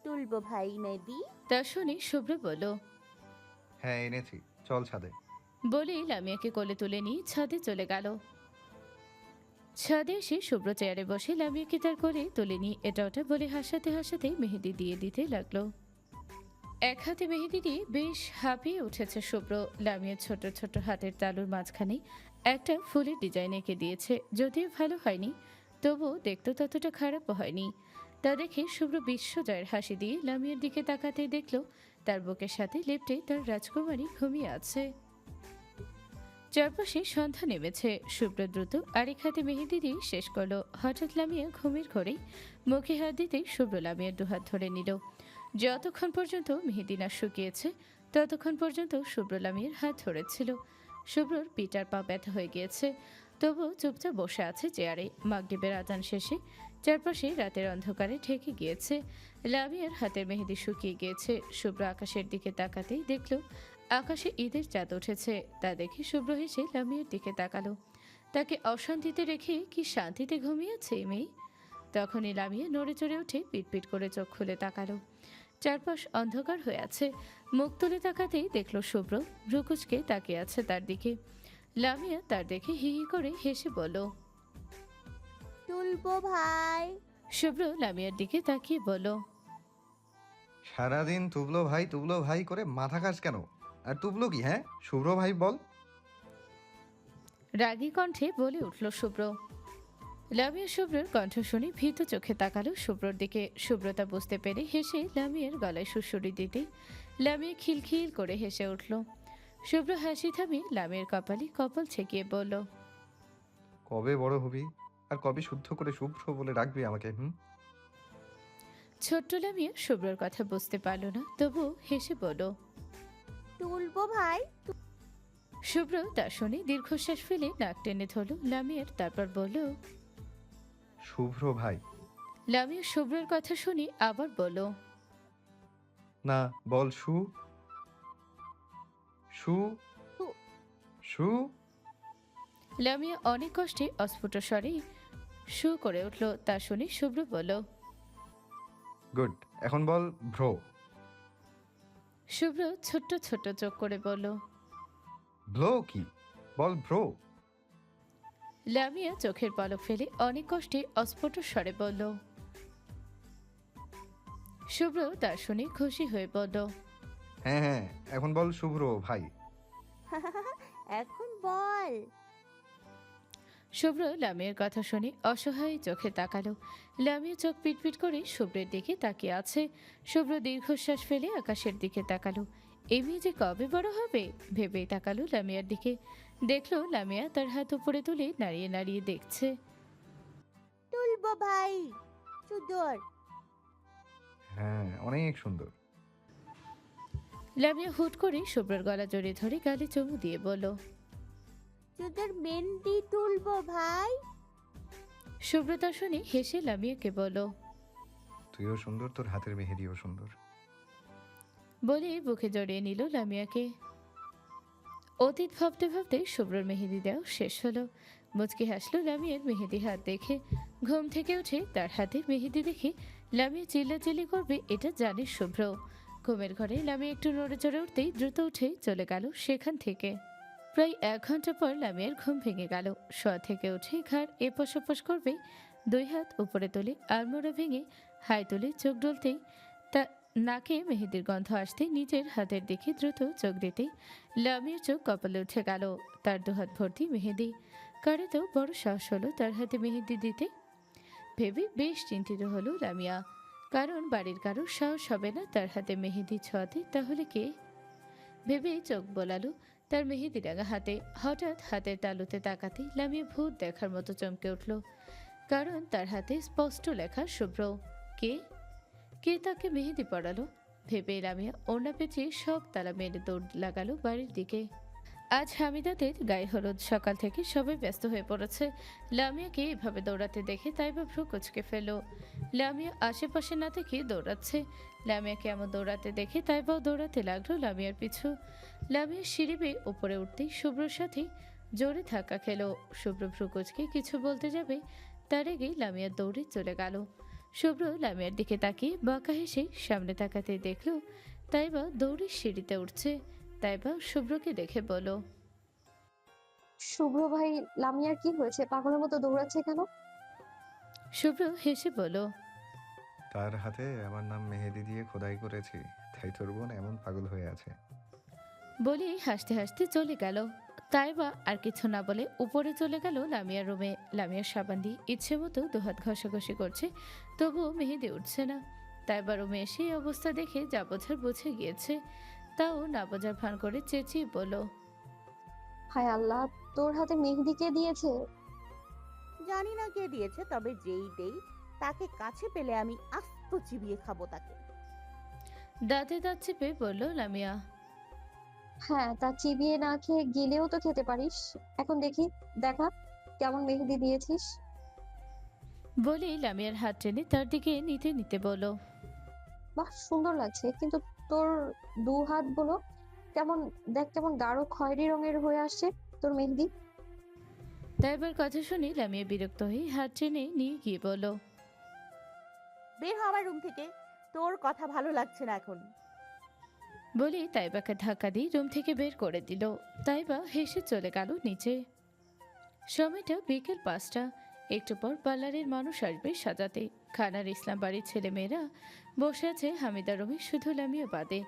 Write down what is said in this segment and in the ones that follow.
তুলবো ভাই মেহেদি। তা শুনে শুভ্র বলল। হ্যাঁ এনেছি, চল ছাদে। বলেই লামিয়াকে কোলে তুলে নিয়ে ছাদে চলে গেল। ছাদে এসে শুভ্র চেয়ারে বসে লামিয়াকে তার কোলে তুলে নিয়ে এটা ওটা বলে হাসাতে হাসাতে মেহেদি দিয়ে দিতে লাগলো। এক হাতে মেহেদি দিয়ে বেশ হাঁপিয়ে উঠেছে শুভ্র। লামিয়ার ছোট ছোট হাতের তালুর মাঝখানে একটা ফুলের ডিজাইন এঁকে দিয়েছে, যদিও ভালো হয়নি, তবুও দেখতে ততটা খারাপও হয়নি। তা দেখে শুভ্র বিশ্বজয়ের হাসি দিয়ে লামিয়ার দিকে তাকাতে দেখল তার বুকের সাথে লেপ্টে তার রাজকুমারী ঘুমিয়ে আছে। চারপাশে সন্ধ্যা নেমেছে। শুভ্র দ্রুত আরেক হাতে মেহেদি দিয়ে শেষ করলো। হঠাৎ লামিয়া ঘুমের ঘোরেই মুখে হাত দিতেই শুভ্র লামিয়ার দুহাত ধরে নিল। যতক্ষণ পর্যন্ত মেহেদি না শুকিয়েছে ততক্ষণ পর্যন্ত শুভ্র লামিয়ার হাত ধরেছিল। শুভ্রর পিটার পা ব্যথা হয়ে গিয়েছে, তবুও চুপচাপ বসে আছে চেয়ারে। মাগরিবের আজান শেষে চারপাশে রাতের অন্ধকারে ঢেকে গিয়েছে। লামিয়ার হাতের মেহেদি শুকিয়ে গিয়েছে। শুভ্র আকাশের দিকে তাকাতেই দেখল আকাশে ঈদের চাঁদ উঠেছে। তা দেখে শুভ্র হেসে লামিয়ার দিকে তাকালো। তাকে অশান্তিতে রেখে কি শান্তিতে ঘুমিয়েছে এই মেয়ে। তখনই লামিয়া নড়ে চড়ে উঠে পিটপিট করে চোখ খুলে তাকালো। চারপাশ অন্ধকার হয়ে আছে। মুখ তুলে তাকাতেই দেখলো শুভ্র ভ্রুকুচকে তাকিয়ে আছে তার দিকে। লামিয়া তার দেখে হি হি করে হেসে বলল। তুলবো ভাই। শুভ্র লামিয়ার দিকে তাকিয়ে বলল। সারাদিন তুবলো ভাই করে মাথা খাস কেন? আর তুবলো কি? হ্যাঁ, শুভ্র ভাই বল। রাগী কণ্ঠে বলে উঠল শুভ্র। লামিয়া শুভ্রের কণ্ঠ শুনে ভীত চোখে তাকালো শুভ্রর দিকে। শুভ্রতা বুঝতে পেরে হেসে লামিয়ার গলায় সুড়সুড়ি দিতে লামিয়া খিলখিল করে হেসে উঠল। শুভ্র হাসি থামিয়ে লামিয়ার কপালে কপাল ছেঁকিয়ে বলল। কবে বড় হবি আর কবে শুদ্ধ করে শুভ্র বলে রাখবি আমাকে? ছোট্ট লামিয়া শুভ্রর কথা বুঝতে পারল না, তবু হেসে বলল। তুলবো ভাই। শুভ্র তা শুনে দীর্ঘশ্বাস ফেলে নাক টেনে ধরল লামিয়ার, তারপর বলল। শুভ্র ভাই। লামিয়া শুভ্রের কথা শুনে আবার বলল। না, বল শু শু তু- শু। লামিয়া অনেক কষ্টে অস্ফুট স্বরে শু করে উঠল। তা শুনে শুভ্র বলল। গুড, এখন বল ভ্রো। শুভ্র ছোট্ট ছোট্ট চোখ করে বলল। ভ্লো কি? বল ভ্রো। লামিয়া চোখের পলক ফেলে অনেক কষ্টে অস্ফুট স্বরে বলল। শুভ্র তা শুনে খুশি হয়ে বলল। হ্যাঁ হ্যাঁ, এখন বল শুভ্র ভাই। এখন বল। শুভ্র লামিয়ার কথা শুনে অসহায় চোখে তাকালো। লামিয়া চোখ পিটপিট করে শুভ্রের দিকে তাকিয়ে আছে। শুভ্র দীর্ঘশ্বাস ফেলে আকাশের দিকে তাকালো। এই মেয়ে যে কবে বড় হবে ভেবেই তাকালো লামিয়ার দিকে। দেখলো লামিয়া তার হাত উপরে তুলে নাড়িয়ে নাড়িয়ে দেখছে। তুলবো ভাই। সুন্দর। হ্যাঁ, অনেক সুন্দর। লামিয়া হুট করে শুভ্রের গলা জড়িয়ে ধরে গালে চুমু দিয়ে বলল। সুন্দর মেহেন্দি তুলবো ভাই। শুভ্রতা শুনে হেসে লামিয়াকে বলল। তুইও সুন্দর, তোর হাতের মেহেদিও সুন্দর। বলে বুকে জড়িয়ে নিল লামিয়াকে। অতীত ভাবতে ভাবতে শুভ্রর মেহেদি দেওয়া শেষ হলো। মুচকি হাসলো লামিয়ার মেহেদি হাত দেখে। ঘুম থেকে উঠে তার হাতে মেহেদি দেখে লামিয়া চিল্লাচিল্লি করবে এটা জানে শুভ্র। ঘুমের ঘরে লামিয়া একটু নড়ে চড়ে উঠতেই দ্রুত উঠে চলে গেল সেখান থেকে। প্রায় 1 ঘন্টা পর লামিয়ার ঘুম ভেঙে গেল। শোয়া থেকে উঠে ঘাড় এপাশ ওপাশ করবে, 2 হাত উপরে তুলে আলমোড়া ভেঙে হাই তুলে চোখ ডলতেই তা নাকে মেহেদির গন্ধ আসতে নিজের হাতের দিকে দ্রুত চোখ দিতেই লামিয়ার চোখ কপালে উঠে গেল। তার 2 হাত ভর্তি মেহেদি। কারে তো বড় সাহস হলো তার হাতে মেহেদি দিতে। ভেবে বেশ চিন্তিত হলো লামিয়া, কারণ বাড়ির কারো সাহস হবে না তার হাতে মেহেদি ছোঁয়াতে, তাহলে কে? ভেবে চোখ বোলালো তার মেহেদি রাঙা হাতে। হঠাৎ হাতের তালুতে তাকাতে লামিয়া ভূত দেখার মতো চমকে উঠল, কারণ তার হাতে স্পষ্ট লেখা শুভ্র। কে কে তাকে মেহেদি পড়ালো? ভেবে লামিয়া ওড়না পেঁচিয়ে সব তালা মেরে দৌড় লাগালো বাড়ির দিকে। আজ হামিদাদের গায়ে হলুদ। সকাল থেকে সবাই ব্যস্ত হয়ে পড়েছে। লামিয়াকে এভাবে দৌড়াতে দেখে তাই বা ভ্রু কুচকে ফেলো। লামিয়া আশেপাশে না দেখে দৌড়াচ্ছে। লামিয়াকে এমন দৌড়াতে দেখে তাই বা দৌড়াতে লাগলো লামিয়ার পিছু। লামিয়া সিঁড়ি বেয়ে উপরে উঠতেই শুভ্রর সাথে জোরে ধাক্কা খেলো। শুভ্র ভ্রু কুচকে কিছু বলতে যাবে, তার আগেই লামিয়া দৌড়ে চলে গেল। শুভ্র লামিয়ার দিকে তাকিয়ে বাঁকা হেসে সামনে তাকাতে দেখলো তাইবা দৌড়ে সিঁড়িতে উঠছে। তাইবা শুভ্রকে দেখে বলো, শুভ্র ভাই, লামিয়ার কি হয়েছে? পাগলের মতো দৌড়াচ্ছে কেন? শুভ্র হেসে বলো, তার হাতে আমার নাম মেহেদি দিয়ে খোদাই করেছি, তাই তোর বোন এমন পাগল হয়ে আছে। বলেই হাসতে হাসতে চলে গেল। তাইবা আর কিছু না বলে উপরে চলে গেল লামিয়ার রুমে। লামিয়ার সাবান দিয়ে ইচ্ছে মতো দুহাত ঘষাঘষি করছে, তবুও মেহেদি উঠছে না। তাইবা রুমে এসে এই অবস্থা দেখে যা বোঝার বুঝে গিয়েছে, তাও না বোঝার ভান করে চেঁচিয়ে বলো, হায় আল্লাহ, তোর হাতে মেহেদি কে দিয়েছে? জানি না কে দিয়েছে, তবে যেই দেই তাকে কাছে পেলে আমি আস্ত চিবিয়ে খাবো তাকে। দাঁতে দাঁত চেপে বলল লামিয়া। হ্যাঁ, তা চিবিয়ে না খেয়ে গিলেও তো খেতে পারিস। এখন দেখি, দেখা কেমন মেহেদি দিয়েছিস। বলেই লামিয়ার হাত টেনে তার দিকে নিতে নিতে বলো, বাহ, সুন্দর লাগছে, কিন্তু তোর দু হাতগুলো কেমন, দেখ কেমন গাঢ় খয়েরি রঙের হয়ে আসছে তোর মেহেদি। তাইবার কথা শুনে লামিয়া বিরক্ত হয়ে হাত টেনে নিয়ে গিয়ে বলো, বের হ আমার রুম থেকে, তোর কথা ভালো লাগছে না এখন। বলে তাইবাকে ধাক্কা দিয়ে রুম থেকে বের করে দিল। তাইবা হেসে চলে গেল নিচে। সময়টা বিকেল 5টা। একটু পর পার্লারের মানুষ আসবে সাজাতে। খানার ইসলাম বাড়ির ছেলেমেয়েরা বসে আছে হামিদা রুমে, শুধু লামিয়া বাদে।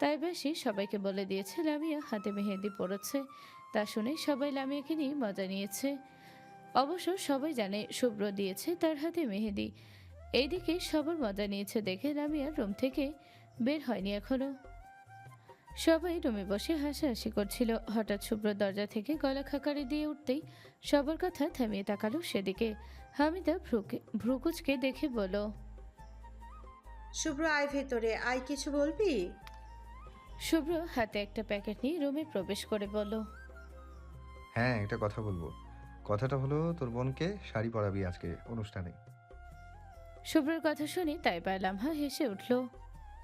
তাইবা সে সবাইকে বলে দিয়েছে লামিয়া হাতে মেহেদি পড়েছে। তা শুনে সবাই লামিয়াকে নিয়ে মজা নিয়েছে। অবশ্য সবাই জানে শুভ্র দিয়েছে তার হাতে মেহেদি। এইদিকে সবার মজা নিয়েছে দেখে লামিয়া রুম থেকে বের হয়নি এখনো। সবাই রুমে বসে হাসাহাসি করছিল। হঠাৎ শুভ্র দরজা থেকে গলা খাকারি দিয়ে উঠতেই সবার কথা থামিয়ে তাকালো সেদিকে। হামিদা ভ্রুকুচকে দেখে বলো, শুভ্র, আয় ভেতরে আয়, কিছু বলবি? শুভ্র হাতে একটা প্যাকেট নিয়ে রুমে প্রবেশ করে বলল, হ্যাঁ, একটা কথা বলবো। কথাটা হলো, তোর বোনকে শাড়ি পরাবি আজকে অনুষ্ঠানে। শুভ্রের কথা শুনে তাইবা লামহা হেসে উঠল।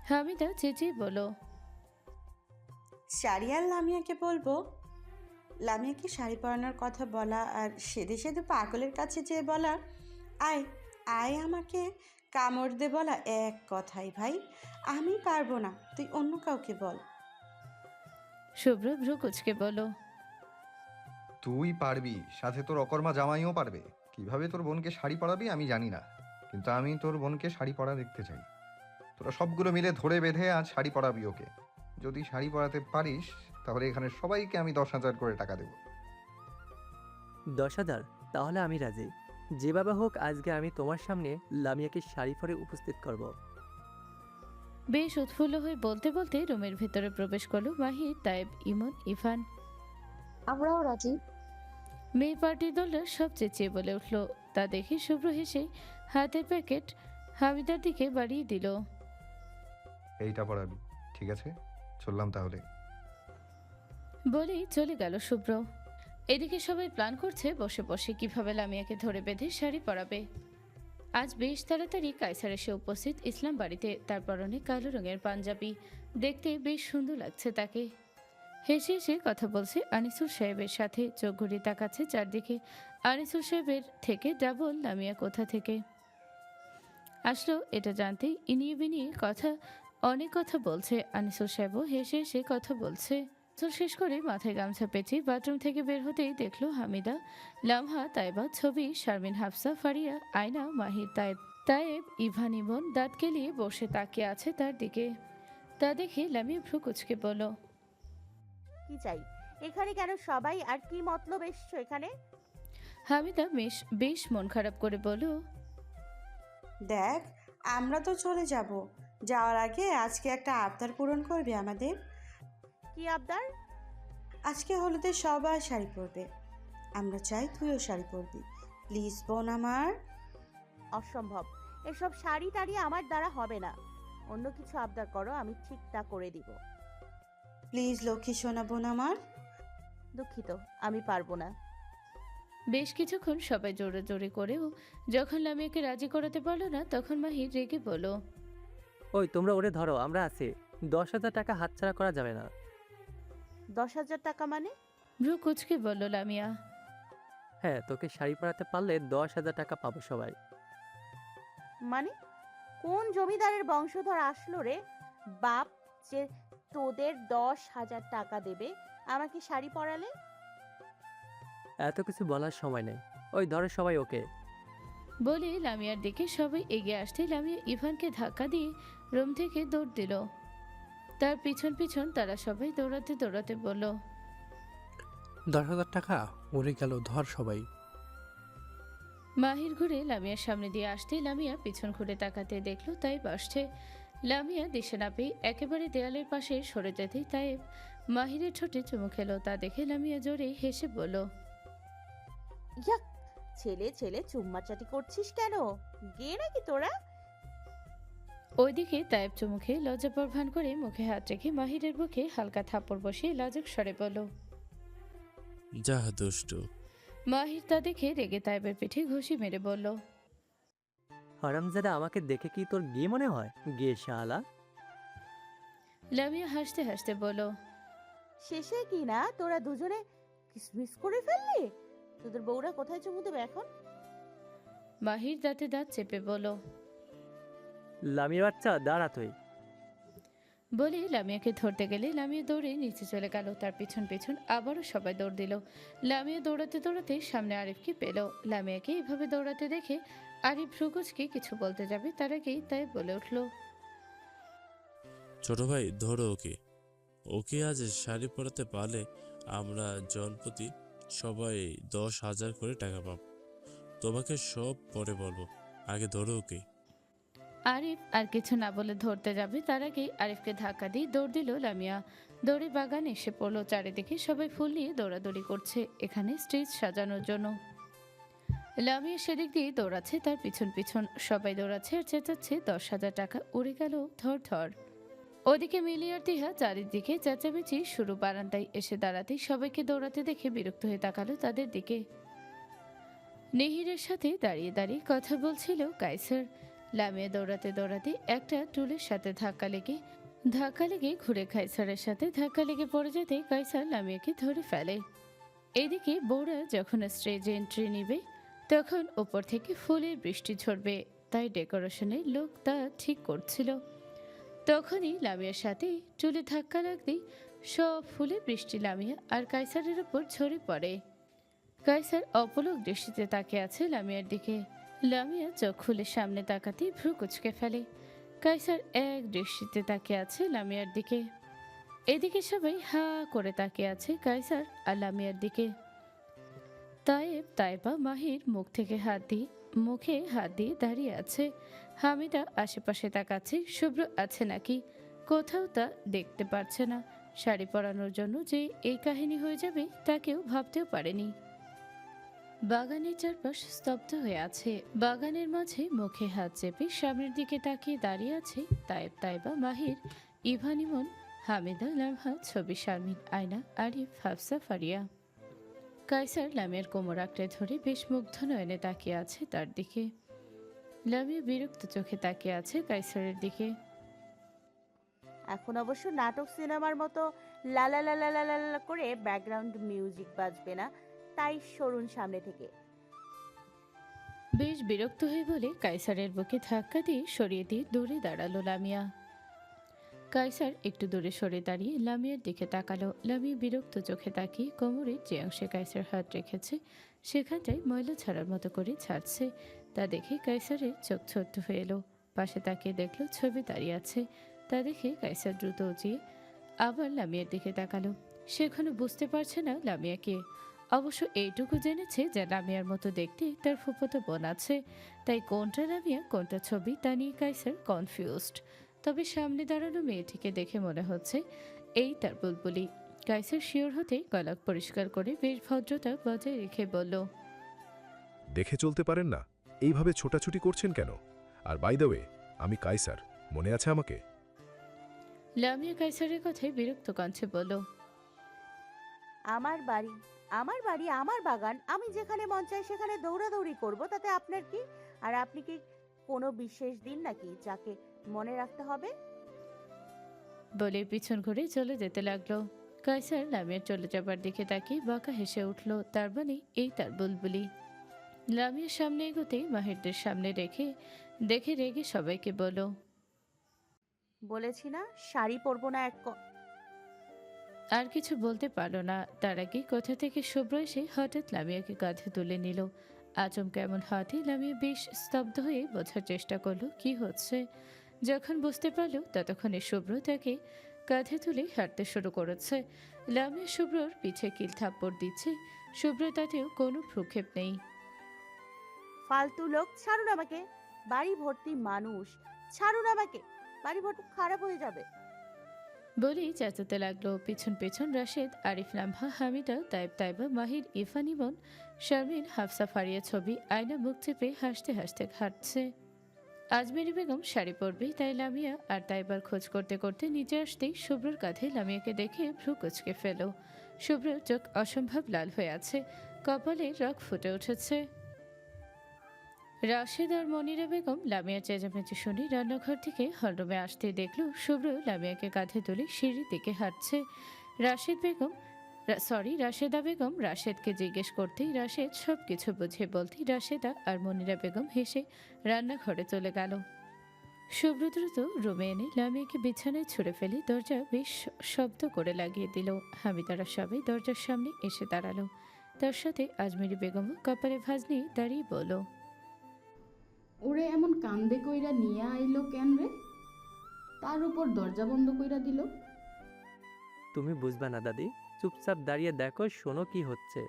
হামিদা চেঁচিয়ে বলো, শাড়ি আর লামিয়াকে বলবো? লামিয়াকে শাড়ি পরানোর কথা বলা আর সেদে সেদে পাগলের কাছে যেয়ে বলা আয় আয় আমাকে কামড় দে বলা এক কথাই ভাই। আমি পারবো না, তুই অন্য কাউকে বল। শুভ্র ভ্রুকুচকে বলো, তুই পারবি, সাথে তোর অকর্মা জামাইও পারবে। কিভাবে তোর বোনকে শাড়ি পরাবি আমি জানি না, কিন্তু আমি তোর বোনকে শাড়ি পরা দেখতে চাই। তোরা সবগুলো মিলে ধরে বেঁধে আজ শাড়ি পরাবি ওকে। যদি শাড়ি পরাতে পারিস তাহলে এখানে সবাইকে আমি 10,000 করে টাকা দেবো। 10,000? তাহলে আমি রাজি। যেভাবে হোক আজকে আমি তোমার সামনে লামিয়াকে শাড়ি পরে উপস্থিত করব। বেশ উৎফুল্ল হয়ে বলতে বলতে রুমের ভেতরে প্রবেশ করলো মাহির, তায়েব, ইমন, ইরফান। আমরাও রাজি। মেয়ে পার্টির দলরা সব চেঁচিয়ে বলে উঠল। তা দেখে শুভ্র হেসে হাতের প্যাকেট হামিদার দিকে বাড়িয়ে দিল। এইটা পরাবি, ঠিক আছে? চললাম তাহলে। বলেই চলে গেল শুভ্র। এদিকে সবাই প্ল্যান করছে বসে বসে কিভাবে লামিয়াকে ধরে বেঁধে শাড়ি পরাবে। আজ বেশ তাড়াতাড়ি কায়সার এসে উপস্থিত ইসলাম বাড়িতে। তার পরনে কালো রঙের পাঞ্জাবি, দেখতে বেশ সুন্দর লাগছে তাকে। হেসে হেসে কথা বলছে আনিসুর সাহেবের সাথে, চোখ ঘুরিয়ে তাকাচ্ছে চারদিকে। আনিসুর সাহেবের থেকে ডাবল লামিয়া কোথা থেকে আসলো এটা জানতেই ইনিয়ে বিনিয়ে অনেক কথা বলছে। আনিসুর সাহেবও হেসে হেসে কথা বলছে। চুল শেষ করে মাথায় গামছা পেঁচে বাথরুম থেকে বের হতেই দেখলো হামিদা, লামহা, তাইবা, ছবি, শারমিন, হাফসা, ফারিয়া, আয়না, মাহির, তায়েব, ইভান, ইমন দাঁত কেলিয়ে বসে তাকিয়ে আছে তার দিকে। তা দেখে লামিয়া ভ্রু কুচকে বলল, কি চাই এখানে? কেন সবাই, আর কি মতলব এসছো এখানে? হামিদা বেশ মন খারাপ করে বলল, দেখ, আমরা তো চলে যাব, যাওয়ার আগে আজকে একটা আবদার পূরণ করবি আমাদের। কি আবদার? আজকে হলুদে সবাই শাড়ি পরবে, আমরা চাই তুইও শাড়ি পরবি। প্লিজ বোন আমার। অসম্ভব, এসব শাড়ি টাড়ি আমার দ্বারা হবে না। অন্য কিছু আবদার করো, আমি ঠিক তা করে দিব। প্লিজ লক্ষ্মী সোনা বোন আমার। দুঃখিত, আমি পারবো না। বেশ কিছুক্ষণ সবাই জোরে জোরে করেও যখন লামিয়াকে রাজি করাতে পারলো না, তখন মাহির রেগে বলল, ওই তোমরা ওরে ধরো, আমরা আছি। 10,000 টাকা হাতছাড়া করা যাবে না। 10,000 টাকা মানে? ভ্রু কুচকে বলল লামিয়া। হ্যাঁ, তোকে শাড়ি পরাতে পারলে 10,000 টাকা পাবো সবাই। মানে কোন জমিদারের বংশধর আসলো রে বাপ, যে তোদের 10,000 টাকা দেবে আমাকে শাড়ি পরালে? এত কিছু বলার সময় নেই, ওই ধরো সবাই ওকে। বলে লামিয়ার দিকে সবাই এগিয়ে আসতে লামিয়া ইভানকে ধাক্কা দিয়ে রুম থেকে দৌড় দিল। তার পিছন পিছন তারা সবাই দৌড়াতে দৌড়াতে বলল, 10,000 টাকা উড়ে গেল, ধর সবাই। মাহির ঘুরে লামিয়ার সামনে দিয়ে আসতে লামিয়া পিছন ঘুরে তাকাতে দেখলো তাইব আসছে। লামিয়া দিশে না পেয়ে একেবারে দেয়ালের পাশে সরে যেতেই তাইব মাহিরের ঠোঁটে চুমু খেলো। তা দেখে লামিয়া জোরে হেসে বলল, ইয়াক, ছেলে ছেলে চুম্মাচাটি করছিস কেন? গে নাকি তোরা? ওইদিকে তাইব চুমু খেয়ে লজ্জাপর ভান করে মুখে হাত রেখে মাহিরের বুকে হালকা থাপ্পড় বসিয়ে লাজুক স্বরে বলল। যা দুষ্টু। মাহির তা দেখে রেগে তাইবের পিঠে ঘুষি মেরে বলল, হারামজাদা, আমাকে দেখে কি তোর গে মনে হয়? গে শালা। লামিয়া হাসতে হাসতে বলল, শেষে কি না তোরা দুজনে কিসমিস করে ফেললি? তোদের বউরা কোথায় চুমু দেবে এখন? মাহির দাঁতে দাঁত চেপে বলল। লামির বাচ্চা, দাঁড়া তুই। বলে লামিয়াকে ধরতে গেলে লামিয়া দৌড়ে নিচে চলে গেল। তার পিছন পিছন আবারও সবাই দৌড় দিল। লামিয়া দৌড়াতে দৌড়াতে সামনে আরিফকে পেল। লামিয়াকে এভাবে দৌড়াতে দেখে আরিফ ভ্রুকুচকে কিছু বলতে যাবে তার আগেই তাই বলে উঠল, ছোট ভাই ধরো ওকে। ওকে আজ শাড়ি পরাতে পারলে আমরা জনপ্রতি সবাই 10,000 করে টাকা পাব। তোমাকে সব পরে বলবো, আগে ধরো ওকে। আরিফ আর কিছু না বলে ধরতে যাবে তার আগেই আরিফকে ধাক্কা দিয়ে দৌড় দিল লামিয়া। দৌড়ে বাগান এসে পড়লো। চারিদিকে সবাই ফুল নিয়ে দৌড়াদৌড়ি করছে, এখানে স্টেজ সাজানোর জন্য। লামিয়া সেদিক দিয়ে দৌড়াচ্ছে, তার পিছন পিছন সবাই দৌড়াচ্ছে আর চেঁচাচ্ছে 10,000 টাকা উড়ে গেল ধর ধর। ওদিকে মিলি আর তিহা চারিদিকে চেঁচামেচি শুরু। বারান্দায় এসে দাঁড়াতেই সবাইকে দৌড়াতে দেখে বিরক্ত হয়ে তাকালো তাদের দিকে। নিহিরের সাথে দাঁড়িয়ে দাঁড়িয়ে কথা বলছিল কাইসার। লামিয়া দৌড়াতে দৌড়াতে একটা টুলের সাথে ধাক্কা লেগে ঘুরে কাইসারের সাথে ধাক্কা লেগে পড়ে যেতে কাইসার লামিয়াকে ধরে ফেলে। এদিকে বউরা যখন স্টেজে এন্ট্রি নিবে তখন উপর থেকে ফুলের বৃষ্টি ঝরবে, তাই ডেকোরেশনের লোক তা ঠিক করছিল। তখনই লামিয়ার সাথে চুলে ধাক্কা লাগতেই সব ফুলের বৃষ্টি লামিয়া আর কাইসারের উপর ঝরে পড়ে। কাইসার অপলক দৃষ্টিতে তাকিয়ে আছে লামিয়ার দিকে। লামিয়া চোখ খুলে সামনে তাকাতেই ভ্রু কুচকে ফেলে। কাইসার এক দৃষ্টিতে তাকিয়ে আছে লামিয়ার দিকে। এদিকে সবাই হা করে তাকিয়ে আছে কাইসার আর লামিয়ার দিকে। তাইবা মাহির মুখে হাত দিয়ে দাঁড়িয়ে আছে। হামিদা আশেপাশে তাকাচ্ছে শুভ্র আছে নাকি, কোথাও তা দেখতে পারছে না। শাড়ি পরানোর জন্য যে এই কাহিনী হয়ে যাবে তা কেউ ভাবতেও পারেনি। বাগানের চারপাশ স্তব্ধ হয়ে আছে। বাগানের মাঝে মুখে হাত চেপে সামনের দিকে তাকিয়ে দাঁড়িয়ে আছে তাইবা, মাহির, ইভান, ইমন, হামিদা, লামহা, ছবি, শারমিন, আয়না, আরিফ, হাফসা, ফারিয়া। কাইসার লামিয়ার কোমর আঁকড়ে ধরে বেশ মুগ্ধ নয়নে তাকিয়ে আছে তার দিকে। লামিয়া বিরক্ত চোখে তাকিয়ে আছে কাইসারের দিকে। এখন অবশ্য নাটক সিনেমার মতো লালা লালা লালা লালা করে ব্যাকগ্রাউন্ড মিউজিক বাজবে না, তাই সরুন সামনে থেকে। বেশ বিরক্ত হয়ে বলে কাইসারের বুকে ধাক্কা দিয়ে সরিয়ে দিয়ে দূরে দাঁড়ালো লামিয়া। কাইসার একটু দূরে সরে দাঁড়িয়ে লামিয়ার দিকে তাকালো। লামিয়া বিরক্ত চোখে তাকিয়ে কোমরের যে অংশে কাইসার হাত রেখেছে সেখানটায় ময়লা ছাড়ার মতো করে ছাড়ছে। তা দেখে কাইসারের চোখ ছোট্ট হয়ে এলো। পাশে তাকিয়ে দেখলো ছবি দাঁড়িয়ে আছে। তা দেখে কাইসার দ্রুত উঁচিয়ে আবার লামিয়ার দিকে তাকালো। সে এখনো বুঝতে পারছে না লামিয়া কে। অবশ্য এইটুকু জেনেছে যে লামিয়ার মতো দেখতে তার ফুফাতো বোন আছে, তাই কোনটা লামিয়া কোনটা ছবি তা নিয়ে কাইসার কনফিউজড। তবে সামনে দাঁড়ানো মেয়েটিকে দেখে মনে হচ্ছে এই তার বুলবুলি। কাইসার শিওর হতেই গলা পরিষ্কার করে বেশ ভদ্রতা বজায় রেখে বলল, দেখে চলতে পারেন না? এইভাবে ছোটাছুটি করছেন কেন? আর বাই দ্য ওয়ে, আমি কাইসার, মনে আছে আমাকে? লামিয়া কাইসারের কথায় বিরক্ত কণ্ঠে বলল, আমার বাড়ি আমার বাগান, আমি যেখানে মন চাই সেখানে দৌড়াদৌড়ি করব, তাতে আপনার কি? আর আপনি কি কোনো বিশেষ দিন নাকি যাকে মনে রাখতে হবে? বলে পিছন ঘুরে চলে যেতে লাগলো। কাইসার লামিয়ার চলে যাবার দিকে তাকিয়ে বাঁকা হেসে উঠল। তার মানে এই তার বুলবুলি। লামিয়ার সামনে এগোতেই মাহিরদের সামনে রেখে দেখে রেগে সবাইকে বলল, বলেছি না শাড়ি পরবো না আর কিছু বলতে পারলো না। তার আগে কোথা থেকে শুভ্র এসে হঠাৎ লামিয়াকে কাঁধে তুলে নিল। আচমকা এমন হাতে লামিয়া বেশ স্তব্ধ হয়ে বোঝার চেষ্টা করলো কি হচ্ছে। যখন বুঝতে পারলো ততক্ষণে শুভ্র তাকে কাঁধে তুলে হাঁটতে শুরু করেছে। লামিয়া শুভ্রর পিছে কিল থাপ্পড় দিচ্ছে। শুভ্র তাতেও কোনো ভ্রুক্ষেপ নেই। ফালতু লোক, ছাড়ুন আমাকে। বাড়ি ভর্তি মানুষ, ছাড়ুন আমাকে। বাড়ি ভর্তি খারাপ হয়ে যাবে। বলেই চেঁচাতে লাগলো। পিছন পেছন রাশেদ, আরিফ, লামহা, হামিদা, তাইব, তাইবা, মাহির, ইরফান, ইমন, শারমিন, হাফসা, ফারিয়া ছবি আয়না মুখ চেপে হাসতে হাসতে হাঁটছে। আজমেরি বেগম শাড়ি পরবে তাই লামিয়া আর তাইবার খোঁজ করতে করতে নিচে আসতেই শুভ্রর কাঁধে লামিয়াকে দেখে ভ্রু কুচকে ফেল। শুভ্রর চোখ অসম্ভব লাল হয়ে আছে, কপালে রগ ফুটে উঠেছে। রাশেদ আর মনিরা বেগম লামিয়ার চেঁচামেচি শুনে রান্নাঘর থেকে হলরুমে আসতে দেখল শুভ্র লামিয়াকে কাঁধে তুলে সিঁড়ির দিকে হাঁটছে। রাশেদা বেগম রাশেদকে জিজ্ঞেস করতেই রাশেদ সব কিছু বুঝিয়ে বলতেই রাশেদা আর মনিরা বেগম হেসে রান্নাঘরে চলে গেল। শুভ্র দ্রুত রুমে এনে লামিয়াকে বিছানায় ছুঁড়ে ফেলে দরজা বেশ শব্দ করে লাগিয়ে দিল। হামিদারা সবাই দরজার সামনে এসে দাঁড়ালো। তার সাথে আজমেরি বেগমও কপালে ভাঁজ নিয়ে দাঁড়িয়ে বলল, ওরে এমন কান্দে কইরা নিয়ে আইলো কেন রে? তার উপর দরজা বন্ধ কইরা দিল। তুমি বুঝবা না দাদি, চুপচাপ দাঁড়িয়ে দেখো, শোনো কি হচ্ছে।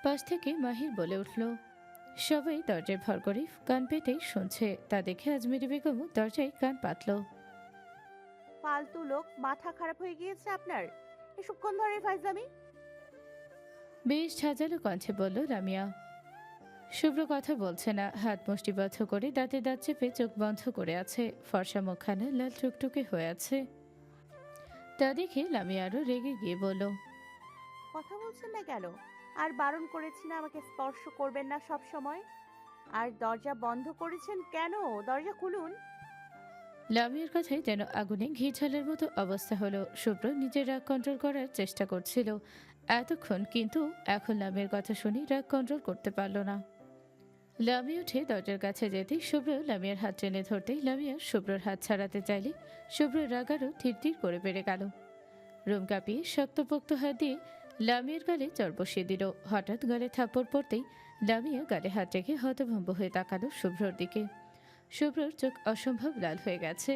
পাশ থেকে মাহির বলে উঠল। সবাই দরজায় ভর করে কান পেতেই শুনছে। তা দেখে আজমেরি বেগমও দরজায় কান পাতল। ফালতু লোক, মাথা খারাপ হয়ে গিয়েছে আপনার? এসব কোন ধরনের ফাইজলামি? বেশ ঝাঁঝালো কণ্ঠে বলল লামিয়া। শুভ্র কথা বলছে না, হাত মুষ্টিবদ্ধ করে দাঁতে দাঁত চেপে চোখ বন্ধ করে আছে। ফর্সা মুখখানা লাল টুকটুকে হয়ে আছে। তা দেখে লামিয়া আরো রেগে গিয়ে বলল, কথা বলছেন না কেন? আর বারণ করেছি না আমাকে স্পর্শ করবেন না সব সময়? আর দরজা বন্ধ করেছেন কেন? দরজা খুলুন। লামিয়ার কথায় যেন আগুনে ঘি ঝালের মতো অবস্থা হলো। শুভ্র নিজের রাগ কন্ট্রোল করার চেষ্টা করছিল এতক্ষণ, কিন্তু এখন লামিয়ার কথা শুনে রাগ কন্ট্রোল করতে পারল না। লামিয়া উঠে দরজার কাছে যেতেই শুভ্র লামিয়ার হাত টেনে ধরতেই লামিয়া শুভ্রর হাত ছাড়াতে চাইলে শুভ্রর রাগ আরও ধীর ধীর করে বেড়ে গেল। রুম কাঁপিয়ে শক্তপোক্ত হাত দিয়ে লামিয়ার গালে চড় বসিয়ে দিল। হঠাৎ গালে থাপ্পড় পড়তেই লামিয়া গালে হাত রেখে হতভম্ব হয়ে তাকালো শুভ্রর দিকে। শুভ্রর চোখ অসম্ভব লাল হয়ে গেছে।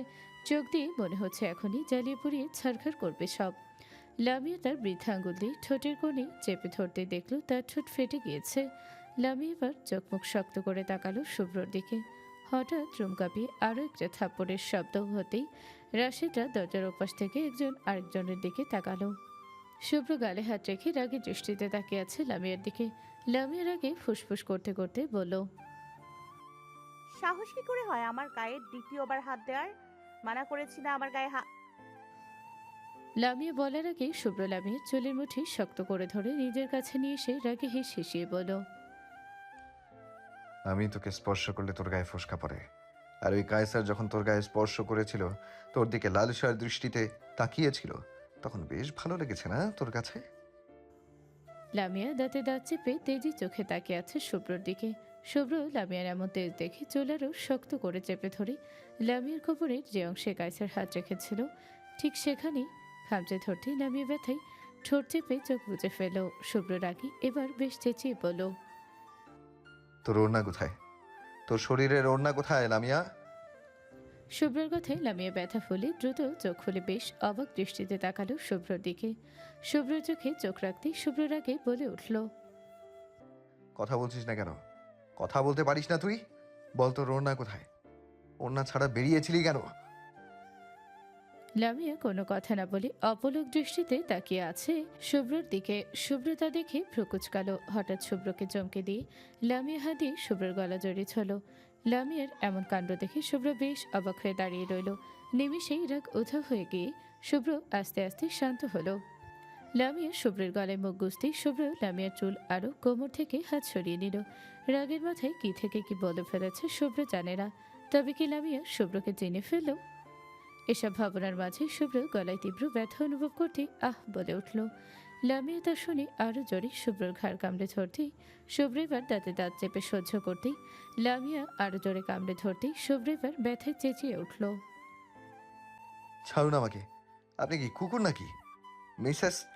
চোখ দিয়ে মনে হচ্ছে এখনই জ্বালিয়ে পুড়িয়ে ছারখার করবে সব। লামিয়া তার বৃদ্ধা আঙুল দিয়ে ঠোঁটের কোণে চেপে ধরতে দেখল তার ঠোঁট ফেটে গিয়েছে। লামিয়া এবার চোখ মুখ শক্ত করে তাকালো শুভ্রর দিকে। হঠাৎ রুম কাঁপিয়ে আরও একটা থাপ্পড়ের শব্দ হতেই রাশেদরা দরজার ওপাশ থেকে একজন আরেকজনের দিকে তাকালো। শুভ্র গালে হাত রেখে রাগে দৃষ্টিতে তাকিয়ে আছে লামিয়ার দিকে। লামিয়ার আগে ফুসফুস করতে করতে বলল, সাহস কি করে হয় আমার গায়ে দ্বিতীয়বার হাত দেওয়ার? মানা করেছি না আমার গায়ে হাত। লামিয়া বলার আগে শুভ্র লামিয়ার চুলের মুঠি শক্ত করে ধরে নিজের কাছে নিয়ে এসে রাগে হেসিয়ে বলল, আমি তোকে স্পর্শ করলে তোর গায়ে ফোসকা পড়ে। আর ওই কায়সার যখন তোর গায়ে স্পর্শ করেছিল, তোর দিকে লালসার দৃষ্টিতে তাকিয়েছিল, তখন বেশ ভালো লেগেছে না তোর কাছে? লামিয়া দাঁতে দাঁত চেপে তেজি চোখে তাকিয়ে আছে শুভ্রর দিকে। শুভ্র লামিয়ার এমন তেজ দেখে চুল আরও শক্ত করে চেপে ধরে লামিয়ার কোমরের যে অংশে কায়সার হাত রেখেছিল ঠিক সেখানেই খামচে ধরতে লামিয়া ব্যথায় ঠোঁট চেপে চোখ বুজে ফেল। শুভ্র রাগী এবার বেশ চেঁচিয়ে বলল, তোর ওড়না কোথায়? তোর শরীরের ওড়না কোথায় লামিয়া? শুভ্রর কথায় লামিয়া ব্যথা ফুলে দ্রুত চোখ খুলে বেশ অবাক দৃষ্টিতে তাকালো শুভ্রর দিকে। শুভ্রর চোখে চোখ রাখতেই শুভ্রর আগে বলে উঠল, কথা বলছিস না কেন? কথা বলতে পারিস না তুই? বল তোর ওড়না কোথায়? ওড়না ছাড়া বেরিয়েছিলি কেন? লামিয়া কোনো কথা না বলে অপলক দৃষ্টিতে তাকিয়ে আছে শুভ্রর দিকে। শুভ্র তা দেখে ভ্রুকুচকালো। হঠাৎ শুভ্রকে চমকে দিয়ে লামিয়া হাত দিয়ে শুভ্রর গলা জড়িয়েছিল। লামিয়ার এমন কাণ্ড দেখে শুভ্র বেশ অবাক হয়ে দাঁড়িয়ে রইল। নিমিষেই রাগ উধাও হয়ে গিয়ে শুভ্র আস্তে আস্তে শান্ত হলো। লামিয়া শুভ্রের গলায় মুখ গুজতেই শুভ্র লামিয়ার চুল আরও কোমর থেকে হাত সরিয়ে নিল। রাগের মাথায় কি থেকে কি বলে ফেলেছে শুভ্র জানে না। তবে কি লামিয়া শুভ্রকে চিনে ফেলল? এসব ভাবনার মাঝে শুভ্র গলায় তীব্র ব্যথা অনুভব করতে আহ বলে উঠল। লামিয়া তা শুনে আরো জোরে শুভ্রর ঘাড় কামড়ে ধরতেই শুভ্র এবার দাঁতে দাঁত চেপে সহ্য করতেই লামিয়া আরো জোরে কামড়ে ধরতেই শুভ্র এবার ব্যথায় চেঁচিয়ে উঠল। ছাড়ুন আমাকে। আপনি কি কুকুর নাকি? মিসেস